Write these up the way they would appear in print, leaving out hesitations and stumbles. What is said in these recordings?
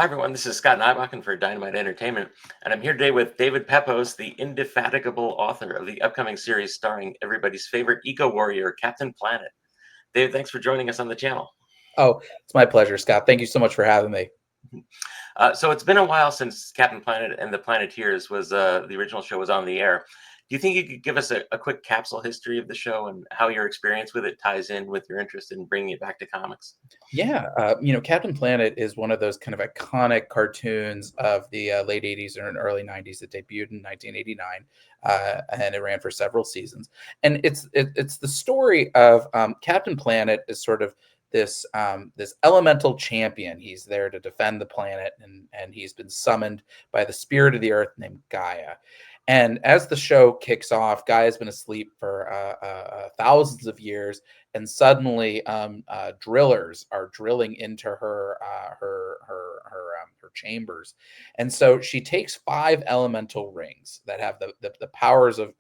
Hi, everyone. This is Scott Nybakken for Dynamite Entertainment, and I'm here today with David Pepose, the indefatigable author of the upcoming series starring everybody's favorite eco warrior, Captain Planet. David, thanks for joining us on the channel. Oh, it's my pleasure, Scott. Thank you so much for having me. So it's been a while since Captain Planet and the Planeteers was the original show was on the air. Do you think you could give us a quick capsule history of the show and how your experience with it ties in with your interest in bringing it back to comics? Yeah, Captain Planet is one of those kind of iconic cartoons of the late '80s and early '90s. It debuted in 1989, and it ran for several seasons. And it's the story of Captain Planet is sort of this elemental champion. He's there to defend the planet, and he's been summoned by the spirit of the earth named Gaia. And as the show kicks off, Gaia's been asleep for thousands of years, and suddenly drillers are drilling into her chambers. And so she takes 5 elemental rings that have the powers of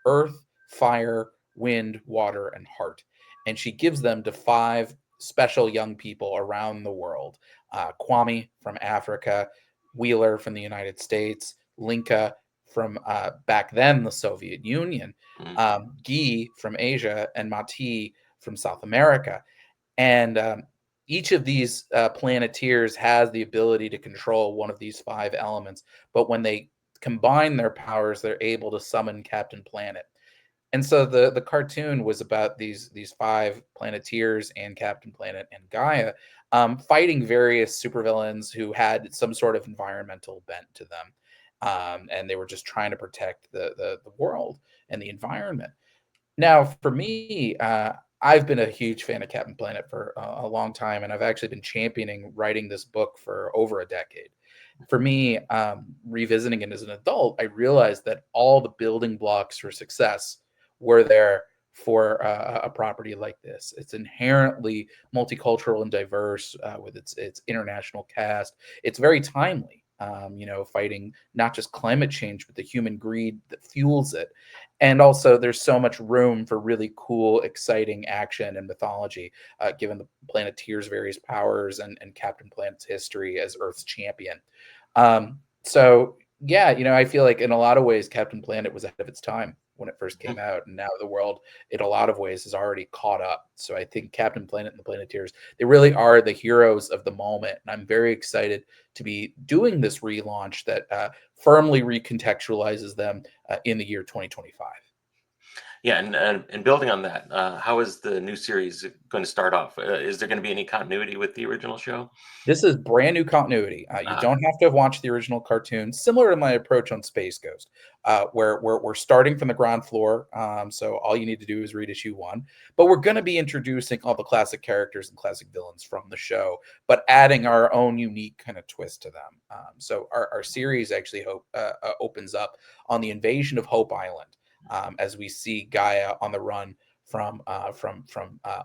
earth, fire, wind, water, and heart, and she gives them to 5 special young people around the world: Kwame from Africa, Wheeler from the United States, Linka from back then the Soviet Union, Mm. Guy from Asia, and Mati from South America. And each of these planeteers has the ability to control one of these 5 elements. But when they combine their powers, they're able to summon Captain Planet. And so the cartoon was about these 5 planeteers and Captain Planet and Gaia fighting various supervillains who had some sort of environmental bent to them. And they were just trying to protect the world and the environment. Now, for me, I've been a huge fan of Captain Planet for a long time, and I've actually been championing writing this book for over a decade. For me, revisiting it as an adult, I realized that all the building blocks for success were there for a property like this. It's inherently multicultural and diverse with its international cast. It's very timely. Fighting not just climate change, but the human greed that fuels it. And also, there's so much room for really cool, exciting action and mythology, given the Planeteer's various powers and Captain Planet's history as Earth's champion. So yeah, I feel like in a lot of ways, Captain Planet was ahead of its time when it first came out, and now the world, in a lot of ways, has already caught up. So I think Captain Planet and the Planeteers, they really are the heroes of the moment, and I'm very excited to be doing this relaunch that firmly recontextualizes them in the year 2025. Yeah, and building on that, how is the new series going to start off? Is there going to be any continuity with the original show? This is brand new continuity. You Uh, don't have to have watched the original cartoon, similar to my approach on Space Ghost, where we're starting from the ground floor. So all you need to do is read issue 1. But we're going to be introducing all the classic characters and classic villains from the show, but adding our own unique kind of twist to them. So our series actually opens up on the invasion of Hope Island, as we see Gaia on the run from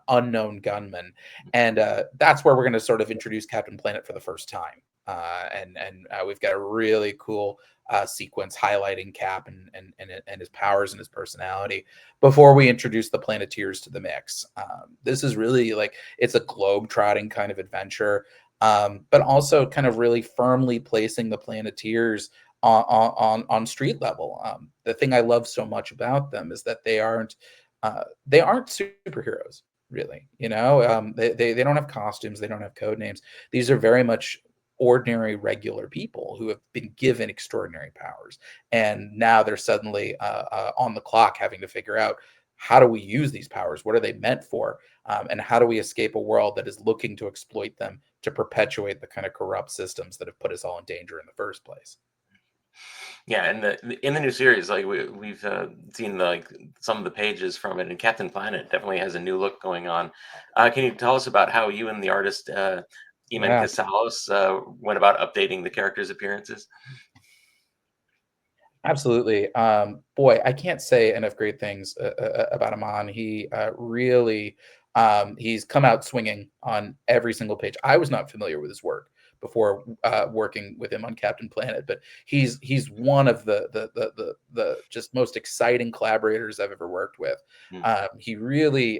unknown gunmen, and that's where we're going to sort of introduce Captain Planet for the first time. And we've got a really cool sequence highlighting Cap and his powers and his personality before we introduce the Planeteers to the mix. This is really like it's a globe trotting kind of adventure, but also kind of really firmly placing the Planeteers on street level. The thing I love so much about them is that they aren't superheroes, really. They don't have costumes, they don't have code names. These are very much ordinary, regular people who have been given extraordinary powers, and now they're suddenly on the clock, having to figure out, how do we use these powers? What are they meant for? And how do we escape a world that is looking to exploit them to perpetuate the kind of corrupt systems that have put us all in danger in the first place? yeah, and in the new series, like we've seen like some of the pages from it, and Captain Planet definitely has a new look going on. Can you tell us about how you and the artist Iman Yeah. Casalos went about updating the characters' appearances? Absolutely. Boy, I can't say enough great things about Aman. He really, he's come out swinging on every single page. I was not familiar with his work before working with him on Captain Planet, but he's one of the just most exciting collaborators I've ever worked with. Hmm. He really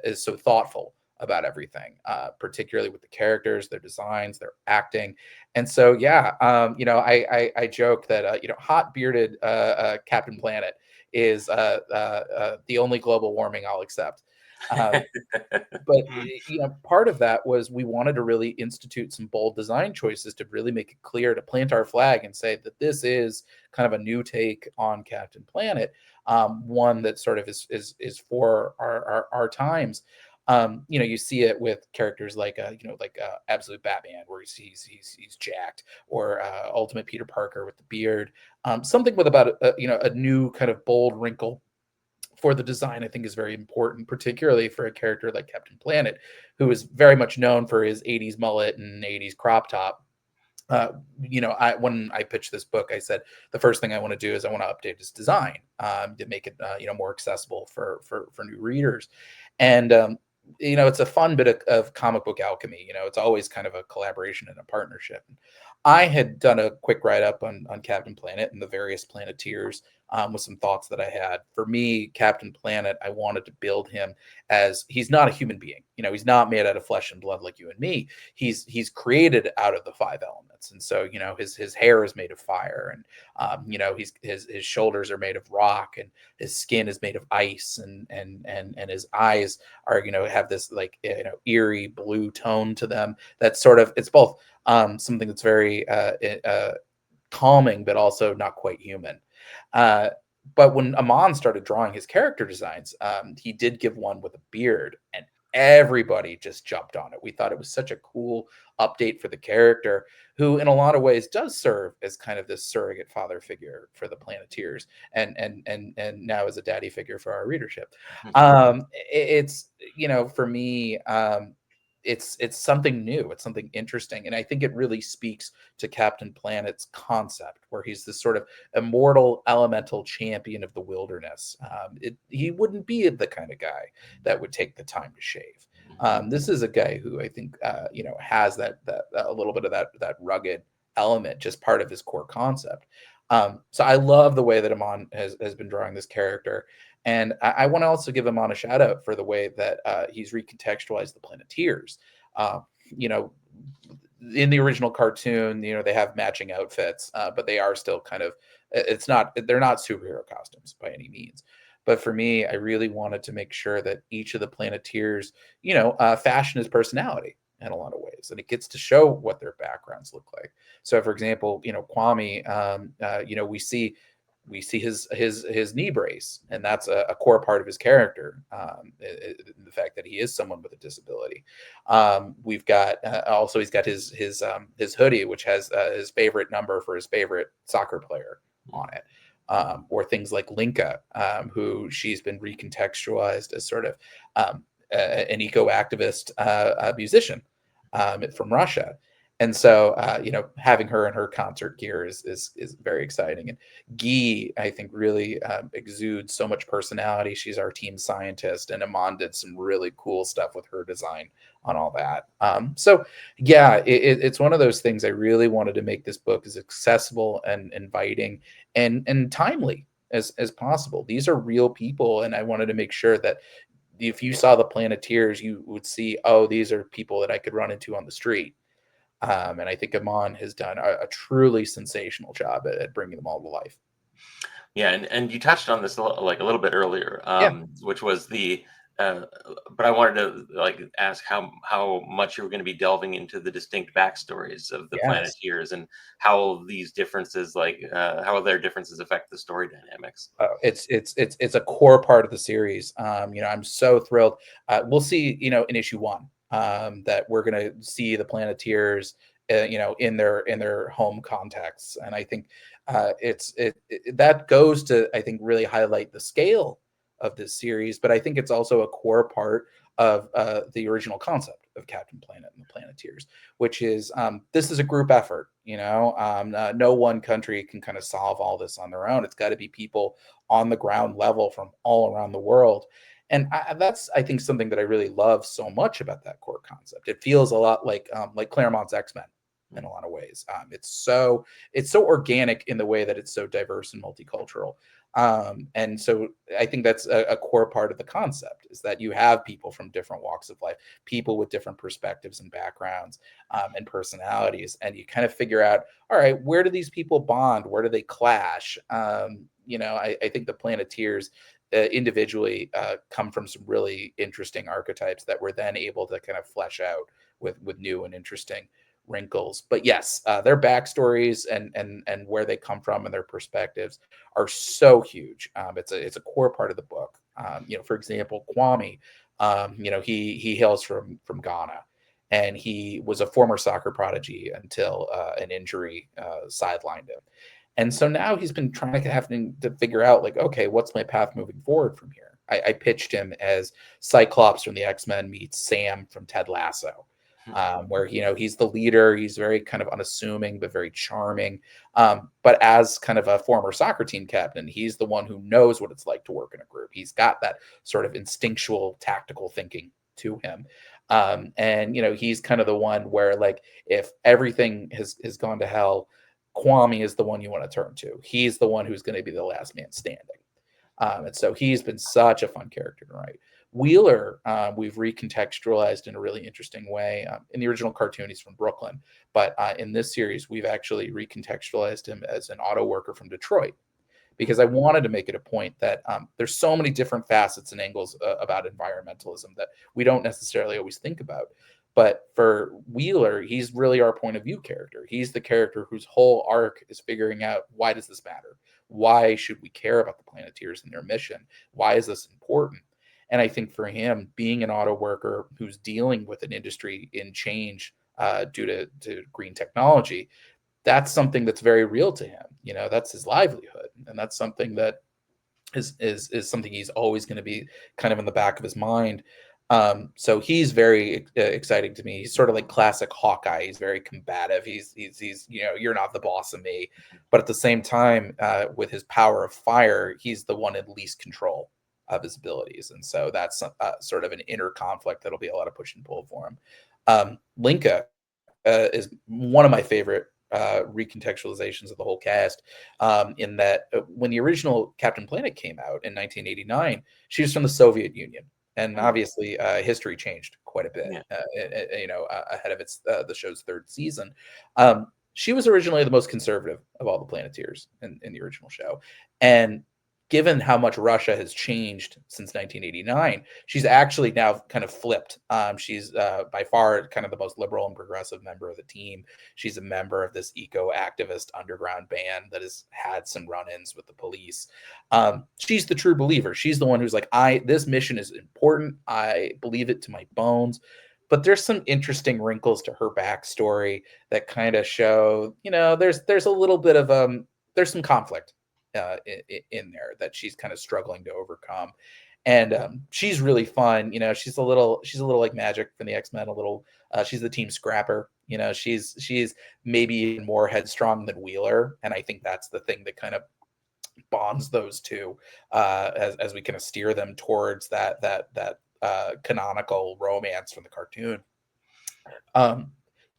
is so thoughtful about everything, particularly with the characters, their designs, their acting. And so, yeah, I joke that hot bearded Captain Planet is the only global warming I'll accept. Um, but part of that was we wanted to really institute some bold design choices to really make it clear, to plant our flag and say that this is kind of a new take on Captain Planet, one that sort of is for our times. You see it with characters like Absolute Batman, where he's jacked, or Ultimate Peter Parker with the beard. Something with about a new kind of bold wrinkle for the design, I think, is very important, particularly for a character like Captain Planet, who is very much known for his 80s mullet and 80s crop top. When I pitched this book, I said the first thing I want to do is I want to update his design, to make it more accessible for new readers. And it's a fun bit of comic book alchemy. It's always kind of a collaboration and a partnership. I had done a quick write up on Captain Planet and the various Planeteers, with some thoughts that I had. For me, Captain Planet, I wanted to build him as he's not a human being. He's not made out of flesh and blood like you and me. He's created out of the five elements, and so his hair is made of fire, and his shoulders are made of rock, and his skin is made of ice, and his eyes are have this like eerie blue tone to them. That's sort of, it's both something that's very calming, but also not quite human. Uh, but when Amon started drawing his character designs, he did give one with a beard, and everybody just jumped on it. We thought it was such a cool update for the character, who, in a lot of ways, does serve as kind of this surrogate father figure for the Planeteers, and now as a daddy figure for our readership. It's for me. It's something new. It's something interesting, and I think it really speaks to Captain Planet's concept, where he's this sort of immortal elemental champion of the wilderness. He wouldn't be the kind of guy that would take the time to shave. This is a guy who I think has that a little bit of that rugged element, just part of his core concept. So I love the way that Amon has been drawing this character, and I want to also give Amon a shout out for the way that he's recontextualized the Planeteers. Uh, you know, in the original cartoon, they have matching outfits, but they are still kind of, they're not superhero costumes by any means. But for me, I really wanted to make sure that each of the Planeteers, fashion his personality in a lot of ways, and it gets to show what their backgrounds look like. So, for example, Kwame, we see his knee brace, and that's a core part of his character. The fact that he is someone with a disability. We've got also, he's got his hoodie, which has his favorite number for his favorite soccer player on it. Or things like Linka, who she's been recontextualized as sort of an eco activist musician from Russia. And so, having her in her concert gear is very exciting. And Guy, I think, really exudes so much personality. She's our team scientist, and Amon did some really cool stuff with her design on all that. So, yeah, it's one of those things. I really wanted to make this book as accessible and inviting and timely as possible. These are real people, and I wanted to make sure that if you saw the Planeteers, you would see, oh, these are people that I could run into on the street. And I think Amon has done a truly sensational job at bringing them all to life. Yeah, and you touched on this like a little bit earlier, Yeah. which was uh, but I wanted to like ask how much you were going to be delving into the distinct backstories of the Yes. Planeteers, and how these differences, like how their differences affect the story dynamics. It's a core part of the series. I'm so thrilled. We'll see, in issue one, that we're going to see the Planeteers, in their home contexts, and I think that goes to, I think, really highlight the scale of this series. But I think it's also a core part of the original concept of Captain Planet and the Planeteers, which is, this is a group effort. No one country can kind of solve all this on their own. It's got to be people on the ground level from all around the world. And that's, I think, something that I really love so much about that core concept. It feels a lot like Claremont's X-Men. in a lot of ways. It's so organic in the way that it's so diverse and multicultural. And so I think that's a core part of the concept, is that you have people from different walks of life, people with different perspectives and backgrounds, and personalities, and you kind of figure out, all right, where do these people bond? Where do they clash? I think the Planeteers individually come from some really interesting archetypes that we're then able to kind of flesh out with new and interesting wrinkles. But yes, their backstories and where they come from and their perspectives are so huge. It's a core part of the book. For example, Kwame, he hails from Ghana, and he was a former soccer prodigy until an injury sidelined him. And so now he's been having to figure out, like, okay, what's my path moving forward from here? I pitched him as Cyclops from the X-Men meets Sam from Ted Lasso, where he's the leader. He's very kind of unassuming but very charming. But as kind of a former soccer team captain, he's the one who knows what it's like to work in a group. He's got that sort of instinctual, tactical thinking to him. And he's kind of the one where, like, if everything has gone to hell, Kwame is the one you want to turn to. He's the one who's going to be the last man standing. And so he's been such a fun character to write. Wheeler, we've recontextualized in a really interesting way. In the original cartoon, he's from Brooklyn, but in this series, we've actually recontextualized him as an auto worker from Detroit, because I wanted to make it a point that there's so many different facets and angles about environmentalism that we don't necessarily always think about. But for Wheeler, he's really our point of view character. He's the character whose whole arc is figuring out, why does this matter? Why should we care about the Planeteers and their mission? Why is this important? And I think for him, being an auto worker who's dealing with an industry in change due to green technology, that's something that's very real to him. That's his livelihood, and that's something that is something he's always going to be kind of in the back of his mind. So he's very exciting to me. He's sort of like classic Hawkeye. He's very combative. He's you're not the boss of me, but at the same time, with his power of fire, he's the one in least control of his abilities, and so that's sort of an inner conflict that'll be a lot of push and pull for him. Linka is one of my favorite recontextualizations of the whole cast, in that when the original Captain Planet came out in 1989, she was from the Soviet Union. And obviously, history changed quite a bit, ahead of the show's third season. She was originally the most conservative of all the Planeteers in the original show. And given how much Russia has changed since 1989, she's actually now kind of flipped. She's by far kind of the most liberal and progressive member of the team. She's a member of this eco-activist underground band that has had some run-ins with the police. She's the true believer. She's the one who's like, this mission is important. I believe it to my bones. But there's some interesting wrinkles to her backstory that kind of show, there's a little bit of there's some conflict in there that she's kind of struggling to overcome. And she's really fun. She's a little like Magic from the X-Men, a little. She's the team scrapper. She's maybe even more headstrong than Wheeler, and I think that's the thing that kind of bonds those two as we kind of steer them towards that canonical romance from the cartoon.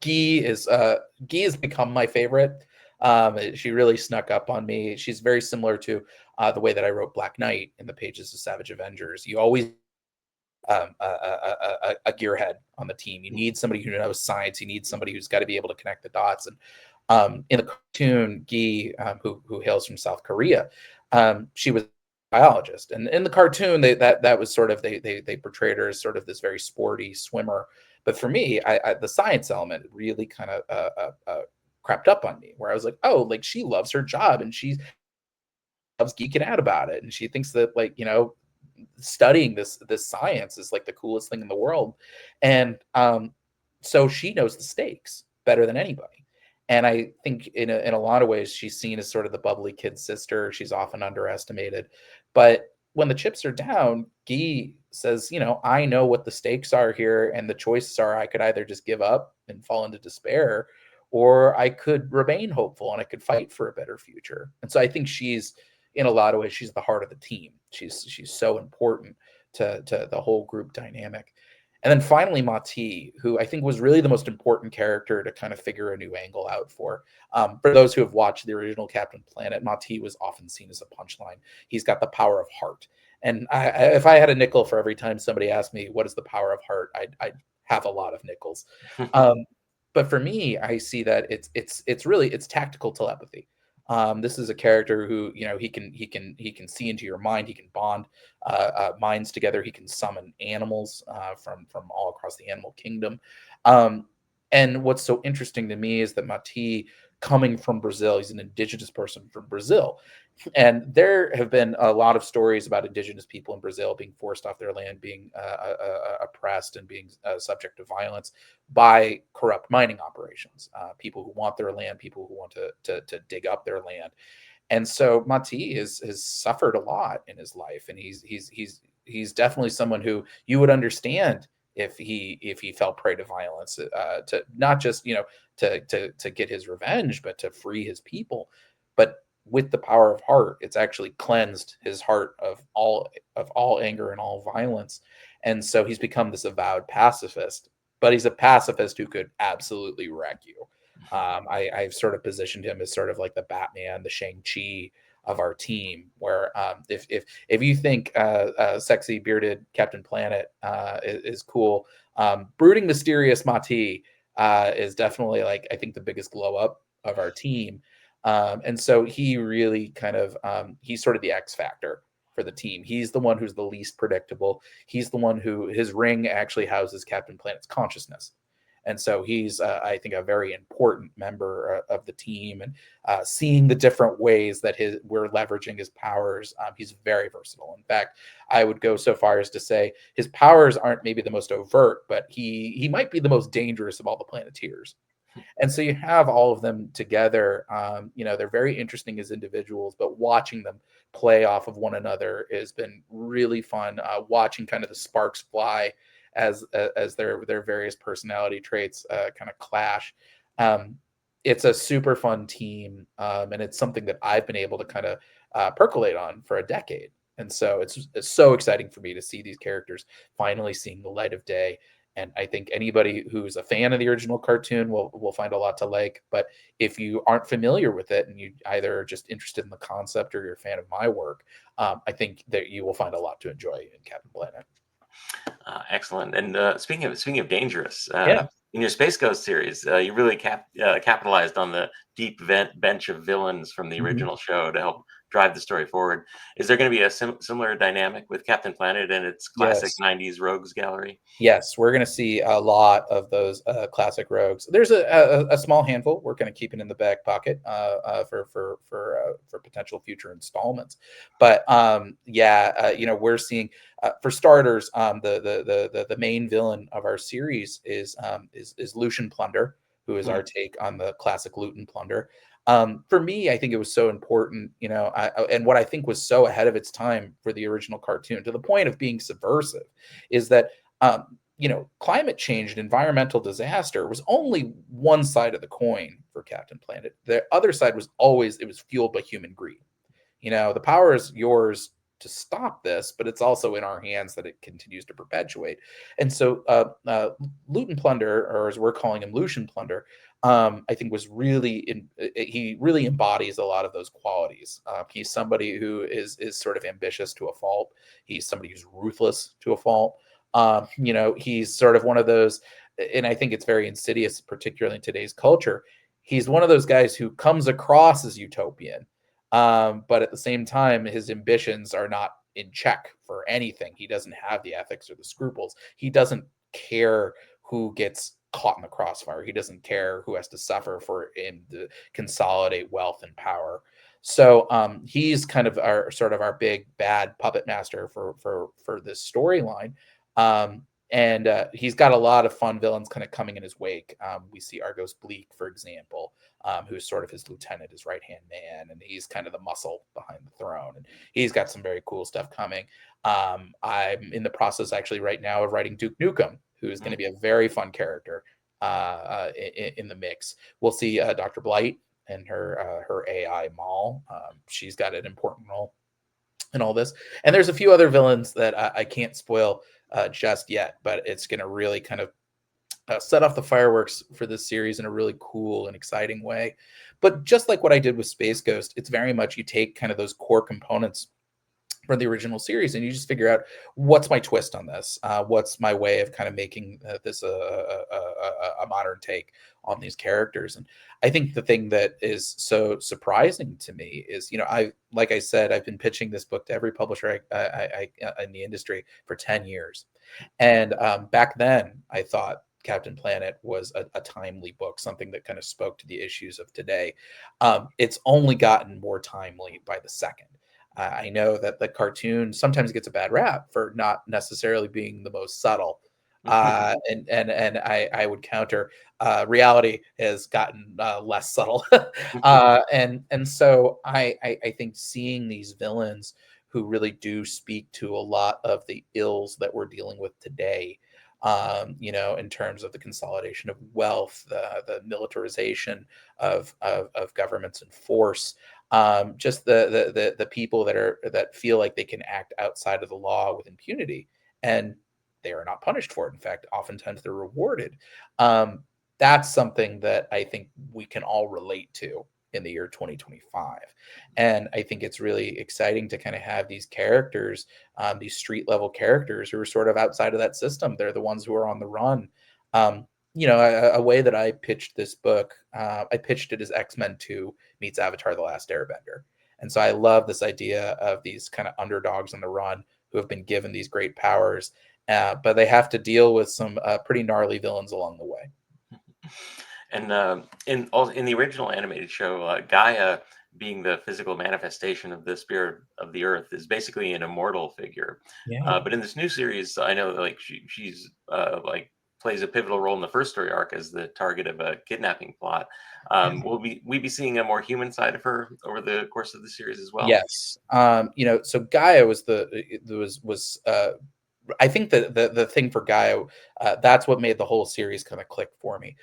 Guy has become my favorite. She really snuck up on me. She's very similar to the way that I wrote Black Knight in the pages of Savage Avengers. You always a gearhead on the team. You need somebody who knows science. You need somebody who's got to be able to connect the dots. And in the cartoon, Guy, who hails from South Korea, she was a biologist. And in the cartoon, that was sort of they portrayed her as sort of this very sporty swimmer. But for me, the science element really kind of crept up on me, where I was like, oh, like she loves her job and she loves geeking out about it, and she thinks that, like, studying this science is like the coolest thing in the world. And so she knows the stakes better than anybody. And I think in a lot of ways she's seen as sort of the bubbly kid sister. She's often underestimated. But when the chips are down, Guy says, I know what the stakes are here, and the choices are, I could either just give up and fall into despair, or I could remain hopeful and I could fight for a better future. And so I think she's, in a lot of ways, she's the heart of the team. She's so important to the whole group dynamic. And then finally, Mati, who I think was really the most important character to kind of figure a new angle out for. For those who have watched the original Captain Planet, Mati was often seen as a punchline. He's got the power of heart. And if I had a nickel for every time somebody asked me, what is the power of heart, I'd have a lot of nickels. Um, but for me, I see that it's really it's tactical telepathy. This is a character who, you know, he can see into your mind. He can bond minds together. He can summon animals from all across the animal kingdom. Um, and what's so interesting to me is that Mati, coming from Brazil, he's an indigenous person from Brazil, and there have been a lot of stories about indigenous people in Brazil being forced off their land, being oppressed, and being subject to violence by corrupt mining operations. People who want their land, people who want to dig up their land. And so Mati has suffered a lot in his life, and he's definitely someone who you would understand if he fell prey to violence, to not just, you know, to get his revenge, but to free his people. But with the power of heart, it's actually cleansed his heart of all anger and all violence, and so he's become this avowed pacifist. But he's a pacifist who could absolutely wreck you. I've sort of positioned him as sort of like the Batman, the Shang-Chi of our team. Where if you think sexy bearded Captain Planet is cool, brooding mysterious Mati is definitely, like, I think, the biggest glow up of our team. And so he really kind of he's sort of the X factor for the team. He's the one who's the least predictable. He's the one who his ring actually houses Captain Planet's consciousness. And so he's, I think, a very important member of the team, and seeing the different ways that we're leveraging his powers. He's very versatile. In fact, I would go so far as to say his powers aren't maybe the most overt, but he might be the most dangerous of all the Planeteers. And so you have all of them together. You know, they're very interesting as individuals, but watching them play off of one another has been really fun. Watching kind of the sparks fly as their various personality traits kind of clash. Um, it's a super fun team, and it's something that I've been able to kind of percolate on for a decade. And so it's so exciting for me to see these characters finally seeing the light of day. And I think anybody who's a fan of the original cartoon will find a lot to like. But if you aren't familiar with it, and you either are just interested in the concept or you're a fan of my work, I think that you will find a lot to enjoy in Captain Planet. Excellent. And speaking of dangerous, Yeah. in your Space Ghost series, you really capitalized on the deep bench of villains from the Mhm. original show to help drive the story forward. Is there going to be a similar dynamic with Captain Planet and its classic Yes. '90s rogues gallery? Yes, we're going to see a lot of those classic rogues. There's a small handful. We're going to keep it in the back pocket for potential future installments. But yeah, you know, we're seeing, for starters, the main villain of our series is Lucian Plunder, who is Hmm. our take on the classic Loot and Plunder. For me, I think it was so important, you know, and what I think was so ahead of its time for the original cartoon, to the point of being subversive, is that you know, climate change and environmental disaster was only one side of the coin for Captain Planet. The other side was always, it was fueled by human greed. You know, the power is yours to stop this, but it's also in our hands that it continues to perpetuate. And so, Loot and Plunder, or as we're calling him, Lucian Plunder, I think was really he really embodies a lot of those qualities. He's somebody who is sort of ambitious to a fault. He's somebody who's ruthless to a fault. You know, he's sort of one of those, and I think it's very insidious, particularly in today's culture. He's one of those guys who comes across as utopian, but at the same time, his ambitions are not in check for anything. He doesn't have the ethics or the scruples. He doesn't care who gets caught in the crossfire. He doesn't care who has to suffer for him to consolidate wealth and power. So he's kind of our sort of our big bad puppet master for this storyline. Um, and he's got a lot of fun villains kind of coming in his wake. We see Argos Bleak, for example, who's sort of his lieutenant, his right hand man, and he's kind of the muscle behind the throne. And he's got some very cool stuff coming. I'm in the process actually right now of writing Duke Nukem, who's going to be a very fun character in the mix. We'll see Dr. Blight and her AI Maul. She's got an important role in all this. And there's a few other villains that I can't spoil just yet, but it's going to really kind of set off the fireworks for this series in a really cool and exciting way. But just like what I did with Space Ghost, it's very much you take kind of those core components from the original series and you just figure out what's my twist on this, what's my way of kind of making this a modern take on these characters. And I think the thing that is so surprising to me is, I like I said, I've been pitching this book to every publisher in the industry for 10 years. And back then I thought Captain Planet was a timely book, something that kind of spoke to the issues of today. It's only gotten more timely by the second. I know that the cartoon sometimes gets a bad rap for not necessarily being the most subtle. And I would counter, reality has gotten less subtle. And so I think seeing these villains who really do speak to a lot of the ills that we're dealing with today, in terms of the consolidation of wealth, the militarization of governments and force, just the people that feel like they can act outside of the law with impunity, and they are not punished for it. In fact, oftentimes they're rewarded. Um, that's something that I think we can all relate to in the year 2025. And I think it's really exciting to kind of have these characters, these street level characters who are sort of outside of that system. They're the ones who are on the run. A way that I pitched this book, I pitched it as X-Men 2 meets Avatar: The Last Airbender. And so I love this idea of these kind of underdogs on the run who have been given these great powers, but they have to deal with some pretty gnarly villains along the way. And in the original animated show, Gaia, being the physical manifestation of the spirit of the earth, is basically an immortal figure. Yeah. But in this new series, I know like she's like plays a pivotal role in the first story arc as the target of a kidnapping plot. Will we be seeing a more human side of her over the course of the series as well? Yes. So Gaia was I think the thing for Gaia, that's what made the whole series kind of click for me.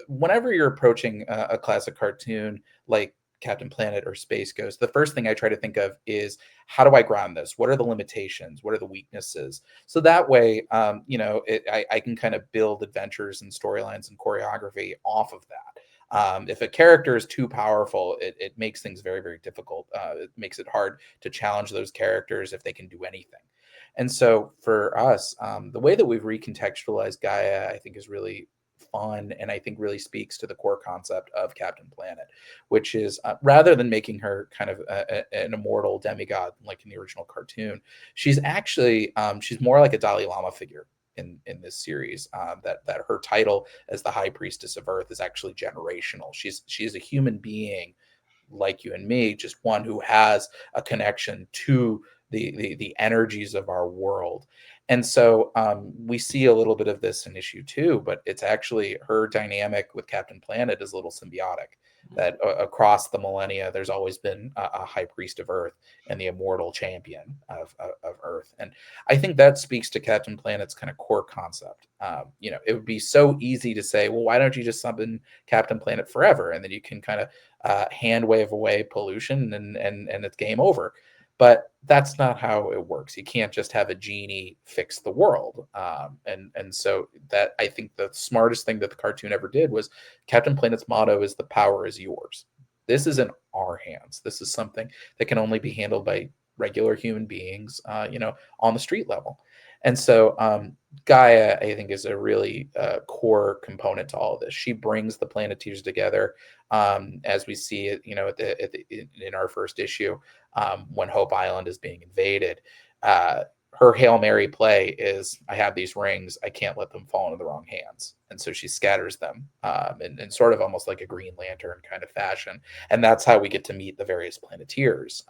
Whenever you're approaching a classic cartoon like Captain Planet or Space Ghost, the first thing I try to think of is, how do I ground this? What are the limitations? What are the weaknesses? So that way, I can kind of build adventures and storylines and choreography off of that. If a character is too powerful, it makes things very, very difficult. It makes it hard to challenge those characters if they can do anything. And so for us, the way that we've recontextualized Gaia, I think, is really fun, and I think really speaks to the core concept of Captain Planet, which is, rather than making her kind of an immortal demigod like in the original cartoon, she's actually she's more like a Dalai Lama figure in this series. That her title as the High Priestess of Earth is actually generational. She's a human being like you and me, just one who has a connection to the energies of our world. And so we see a little bit of this in issue 2, but it's actually her dynamic with Captain Planet is a little symbiotic. That across the millennia, there's always been a high priest of Earth and the immortal champion of Earth. And I think that speaks to Captain Planet's kind of core concept. It would be so easy to say, well, why don't you just summon Captain Planet forever? And then you can kind of hand wave away pollution and it's game over. But that's not how it works. You can't just have a genie fix the world. And so that, I think, the smartest thing that the cartoon ever did was, Captain Planet's motto is, the power is yours. This is in our hands. This is something that can only be handled by regular human beings, on the street level. And so Gaia, I think, is a really core component to all of this. She brings the Planeteers together, as we see it, in our first issue, when Hope Island is being invaded. Her Hail Mary play is, I have these rings, I can't let them fall into the wrong hands. And so she scatters them in sort of almost like a Green Lantern kind of fashion. And that's how we get to meet the various Planeteers.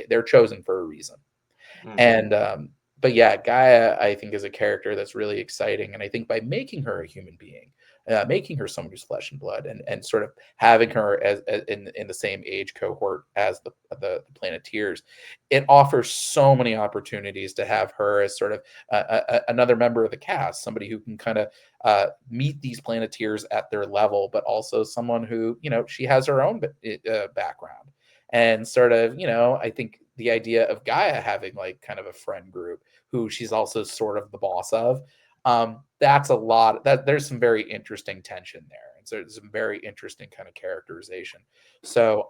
They're chosen for a reason. And but yeah, Gaia, I think, is a character that's really exciting. And I think by making her a human being, making her someone who's flesh and blood, and sort of having her as in the same age cohort as the Planeteers, it offers so many opportunities to have her as sort of another member of the cast, somebody who can kind of meet these Planeteers at their level, but also someone who, she has her own background, and sort of, I think the idea of Gaia having like kind of a friend group who she's also sort of the boss of. That's a lot that there's some very interesting tension there. And so there's some very interesting kind of characterization. So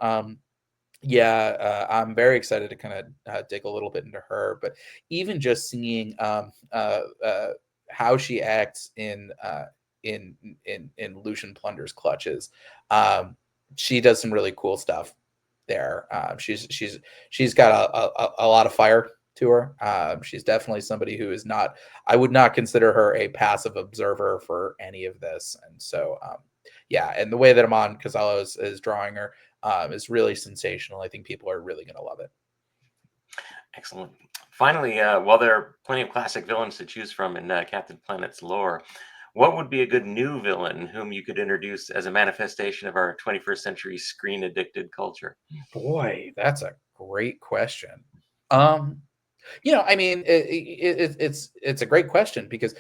yeah, I'm very excited to kind of dig a little bit into her, but even just seeing how she acts in in Lucian Plunder's clutches, um, she does some really cool stuff there. She's got a lot of fire to her. She's definitely somebody who is not. I would not consider her a passive observer for any of this, and so yeah, and the way that Amon Casalo is drawing her is really sensational. I think people are really going to love it. Excellent. Finally, while there are plenty of classic villains to choose from in Captain Planet's lore, what would be a good new villain whom you could introduce as a manifestation of our 21st century screen addicted culture? Boy, that's a great question. Um, I mean, it's a great question because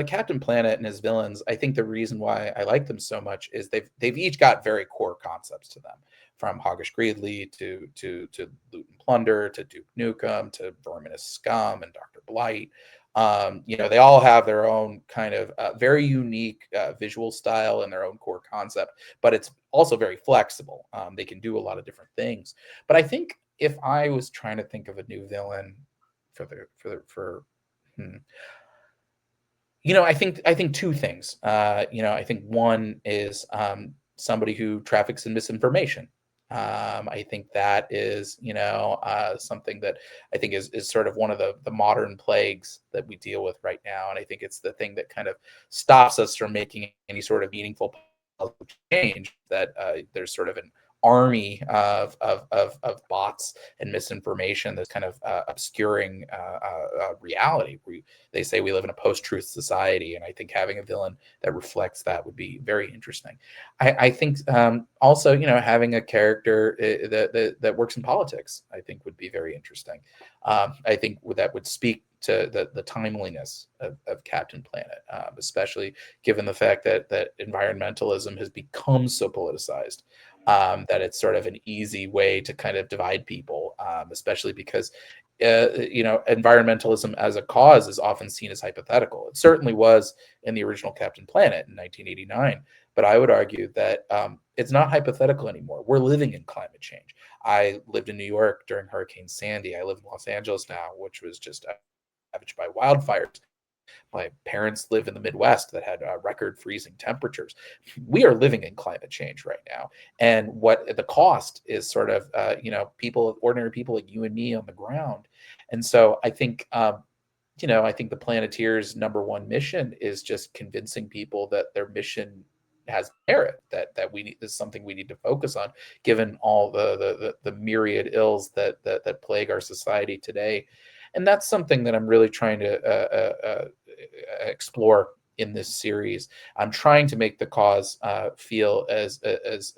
Captain Planet and his villains. I think the reason why I like them so much is they've each got very core concepts to them, from Hoggish Greedley to Loot and Plunder to Duke Nukem to Verminous Scum and Doctor Blight. They all have their own kind of very unique visual style and their own core concept, but it's also very flexible. They can do a lot of different things. But I think if I was trying to think of a new villain for hmm. I think two things. I think one is somebody who traffics in misinformation. I think that is, something that I think is sort of one of the modern plagues that we deal with right now, and I think it's the thing that kind of stops us from making any sort of meaningful positive change. That there's sort of an army of bots and misinformation that's kind of obscuring reality. They say we live in a post-truth society, and I think having a villain that reflects that would be very interesting. I think also, having a character that works in politics, I think would be very interesting. I think that would speak to the timeliness of Captain Planet, especially given the fact that environmentalism has become so politicized, that it's sort of an easy way to kind of divide people, especially because environmentalism as a cause is often seen as hypothetical. It certainly was in the original Captain Planet in 1989, but I would argue that it's not hypothetical anymore. We're living in climate change. I lived in New York during Hurricane Sandy. I live in Los Angeles now, which was just ravaged by wildfires. My parents live in the Midwest that had record freezing temperatures. We are living in climate change right now, and what the cost is sort of ordinary people like you and me on the ground. And so I think the Planeteers' number one mission is just convincing people that their mission has merit, that we need this is something we need to focus on, given all the myriad ills that plague our society today. And that's something that I'm really trying to explore in this series. I'm trying to make the cause feel as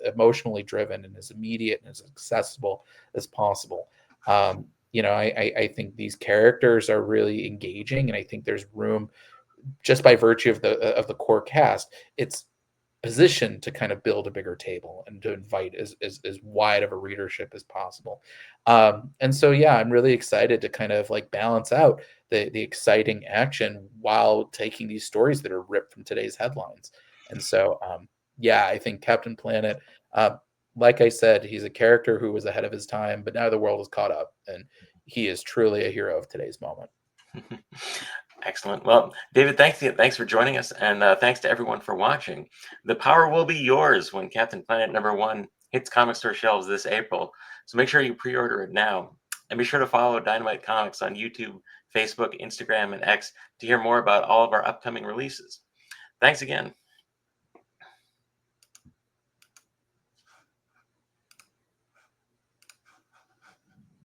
emotionally driven and as immediate and as accessible as possible. I think these characters are really engaging, and I think there's room, just by virtue of the core cast. It's positioned to kind of build a bigger table and to invite as wide of a readership as possible. And so, yeah, I'm really excited to kind of like balance out the exciting action while taking these stories that are ripped from today's headlines. And so, yeah, I think Captain Planet, like I said, he's a character who was ahead of his time, but now the world is caught up, and he is truly a hero of today's moment. Excellent. Well, David, thanks for joining us, and thanks to everyone for watching. The power will be yours when Captain Planet #1 hits comic store shelves this April. So make sure you pre-order it now, and be sure to follow Dynamite Comics on YouTube, Facebook, Instagram, and X to hear more about all of our upcoming releases. Thanks again.